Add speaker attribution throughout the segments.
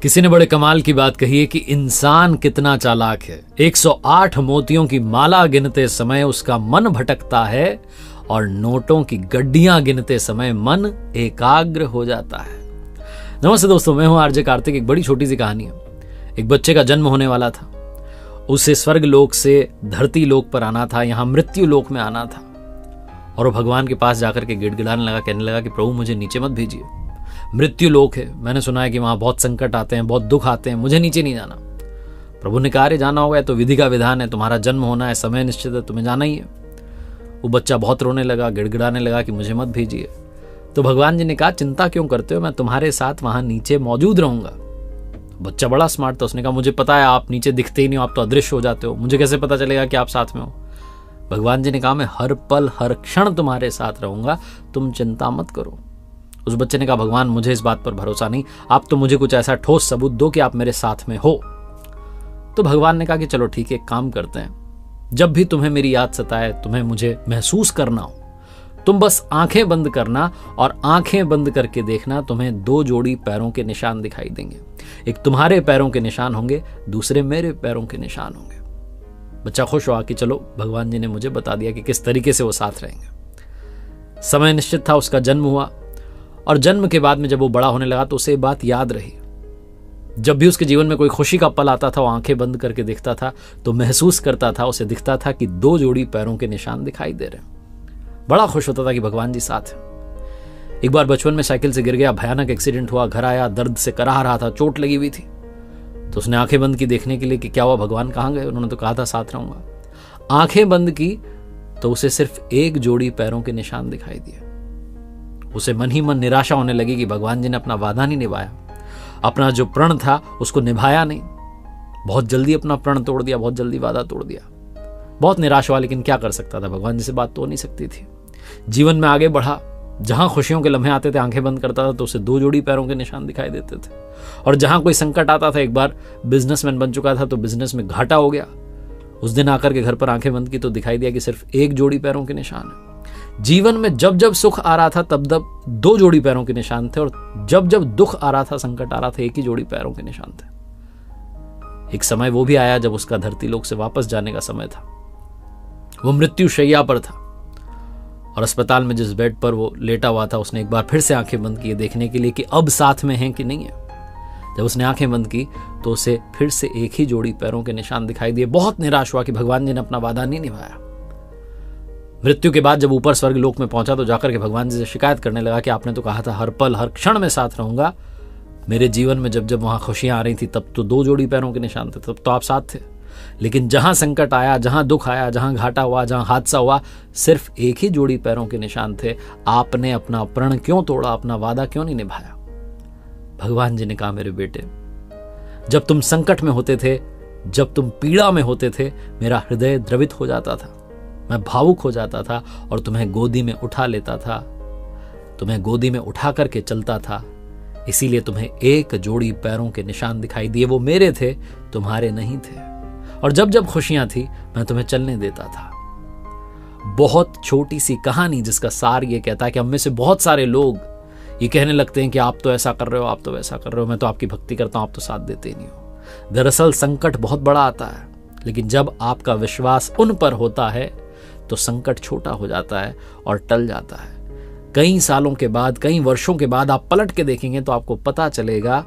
Speaker 1: किसी ने बड़े कमाल की बात कही है कि इंसान कितना चालाक है। 108 मोतियों की माला गिनते समय उसका मन भटकता है और नोटों की गड्डियां गिनते समय मन एकाग्र हो जाता है। नमस्ते दोस्तों, मैं हूं आरजे कार्तिक। एक बड़ी छोटी सी कहानी है। एक बच्चे का जन्म होने वाला था। उसे स्वर्ग लोक से धरती लोक पर आना था, यहां मृत्यु लोक में आना था। और वो भगवान के पास जाकर के गिड़गिड़ाने लगा, कहने लगा कि प्रभु मुझे नीचे मत भेजिए, मृत्यु लोक है, मैंने सुना है कि वहां बहुत संकट आते हैं, बहुत दुख आते हैं, मुझे नीचे नहीं जाना। प्रभु ने कहा, जाना होगा तो विधि का विधान है, तुम्हारा जन्म होना है, समय निश्चित है, तुम्हें जाना ही है। वो बच्चा बहुत रोने लगा, गिड़गिड़ाने लगा कि मुझे मत भेजिए। तो भगवान जी ने कहा, चिंता क्यों करते हो, मैं तुम्हारे साथ वहां नीचे मौजूद रहूंगा। बच्चा बड़ा स्मार्ट था, उसने कहा, मुझे पता है आप नीचे दिखते ही नहीं हो, आप तो अदृश्य हो जाते हो, मुझे कैसे पता चलेगा कि आप साथ में हो। भगवान जी ने कहा, मैं हर पल हर क्षण तुम्हारे साथ रहूंगा, तुम चिंता मत करो। उस बच्चे ने कहा, भगवान मुझे इस बात पर भरोसा नहीं, आप तो मुझे कुछ ऐसा ठोस सबूत दो कि आप मेरे साथ में हो। तो भगवान ने कहा कि चलो ठीक है, एक काम करते हैं, जब भी तुम्हें मेरी याद सताए, तुम्हें मुझे महसूस करना हो, तुम बस आंखें बंद करना और आंखें बंद करके देखना, तुम्हें 2 जोड़ी पैरों के निशान दिखाई देंगे। एक तुम्हारे पैरों के निशान होंगे, दूसरे मेरे पैरों के निशान होंगे। बच्चा खुश हुआ कि चलो भगवान जी ने मुझे बता दिया कि किस तरीके से वो साथ रहेंगे। समय निश्चित था, उसका जन्म हुआ और जन्म के बाद में जब वो बड़ा होने लगा तो उसे बात याद रही। जब भी उसके जीवन में कोई खुशी का पल आता था, वो आंखें बंद करके देखता था तो महसूस करता था, उसे दिखता था कि 2 जोड़ी पैरों के निशान दिखाई दे रहे हैं। बड़ा खुश होता था कि भगवान जी साथ हैं। एक बार बचपन में साइकिल से गिर गया, भयानक एक्सीडेंट हुआ, घर आया, दर्द से कराह रहा था, चोट लगी हुई थी। तो उसने आंखें बंद की देखने के लिए कि क्या हुआ, भगवान कहाँ गए, उन्होंने तो कहा था साथ रहूंगा। आंखें बंद की तो उसे सिर्फ 1 जोड़ी पैरों के निशान दिखाई दिए। उसे मन ही मन निराशा होने लगी कि भगवान जी ने अपना वादा नहीं निभाया, अपना जो प्रण था उसको निभाया नहीं, बहुत जल्दी अपना प्रण तोड़ दिया, बहुत जल्दी वादा तोड़ दिया। बहुत निराश हुआ, लेकिन क्या कर सकता था, भगवान जी से बात तो नहीं सकती थी। जीवन में आगे बढ़ा, जहां खुशियों के लम्हे आते थे, आंखें बंद करता था तो उसे 2 जोड़ी पैरों के निशान दिखाई देते थे। और जहां कोई संकट आता था, एक बार बिजनेसमैन बन चुका था तो बिजनेस में घाटा हो गया, उस दिन आकर के घर पर आंखें बंद की तो दिखाई दिया कि सिर्फ 1 जोड़ी पैरों के निशान है। जीवन में जब जब सुख आ रहा था तब तब 2 जोड़ी पैरों के निशान थे, और जब जब दुख आ रहा था, संकट आ रहा था, 1 ही जोड़ी पैरों के निशान थे। एक समय वो भी आया जब उसका धरती लोक से वापस जाने का समय था। वो मृत्यु शैया पर था और अस्पताल में जिस बेड पर वो लेटा हुआ था, उसने एक बार फिर से आंखें बंद की देखने के लिए कि अब साथ में हैं कि नहीं है। जब उसने आंखें बंद की तो उसे फिर से 1 ही जोड़ी पैरों के निशान दिखाई दिए। बहुत निराश हुआ कि भगवान जी ने अपना वादा नहीं निभाया। मृत्यु के बाद जब ऊपर स्वर्ग लोक में पहुंचा तो जाकर के भगवान जी से शिकायत करने लगा कि आपने तो कहा था हर पल हर क्षण में साथ रहूंगा। मेरे जीवन में जब जब वहां खुशियां आ रही थी तब तो 2 जोड़ी पैरों के निशान थे, तब तो आप साथ थे, लेकिन जहां संकट आया, जहां दुख आया, जहां घाटा हुआ, जहां हादसा हुआ, सिर्फ 1 ही जोड़ी पैरों के निशान थे। आपने अपना प्रण क्यों तोड़ा, अपना वादा क्यों नहीं निभाया। भगवान जी ने कहा, मेरे बेटे, जब तुम संकट में होते थे, जब तुम पीड़ा में होते थे, मेरा हृदय द्रवित हो जाता था, मैं भावुक हो जाता था और तुम्हें गोदी में उठा लेता था, तुम्हें गोदी में उठा करके चलता था। इसीलिए तुम्हें 1 जोड़ी पैरों के निशान दिखाई दिए, वो मेरे थे, तुम्हारे नहीं थे। और जब जब खुशियां थी मैं तुम्हें चलने देता था। बहुत छोटी सी कहानी जिसका सार ये कहता है कि हम में से बहुत सारे लोग ये कहने लगते हैं कि आप तो ऐसा कर रहे हो, आप तो वैसा कर रहे हो, मैं तो आपकी भक्ति करता हूं, आप तो साथ देते ही नहीं हो। दरअसल संकट बहुत बड़ा आता है, लेकिन जब आपका विश्वास उन पर होता है तो संकट छोटा हो जाता है और टल जाता है। कई सालों के बाद, कई वर्षों के बाद आप पलट के देखेंगे तो आपको पता चलेगा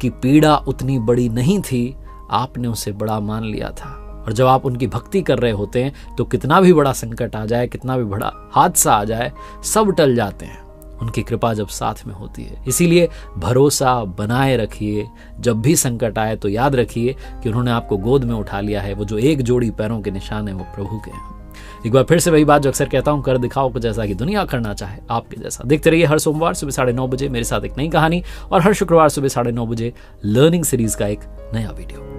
Speaker 1: कि पीड़ा उतनी बड़ी नहीं थी, आपने उसे बड़ा मान लिया था। और जब आप उनकी भक्ति कर रहे होते हैं तो कितना भी बड़ा संकट आ जाए, कितना भी बड़ा हादसा आ जाए, सब टल जाते हैं, उनकी कृपा जब साथ में होती है। इसीलिए भरोसा बनाए रखिए, जब भी संकट आए तो याद रखिए कि उन्होंने आपको गोद में उठा लिया है। वो जो 1 जोड़ी पैरों के निशान है वो प्रभु के हैं। एक बार फिर से वही बात जो अक्सर कहता हूं, कर दिखाओ कुछ ऐसा कि दुनिया करना चाहे आपके जैसा। देखते रहिए हर सोमवार सुबह 9:30 बजे मेरे साथ एक नई कहानी, और हर शुक्रवार सुबह 9:30 बजे लर्निंग सीरीज का एक नया वीडियो।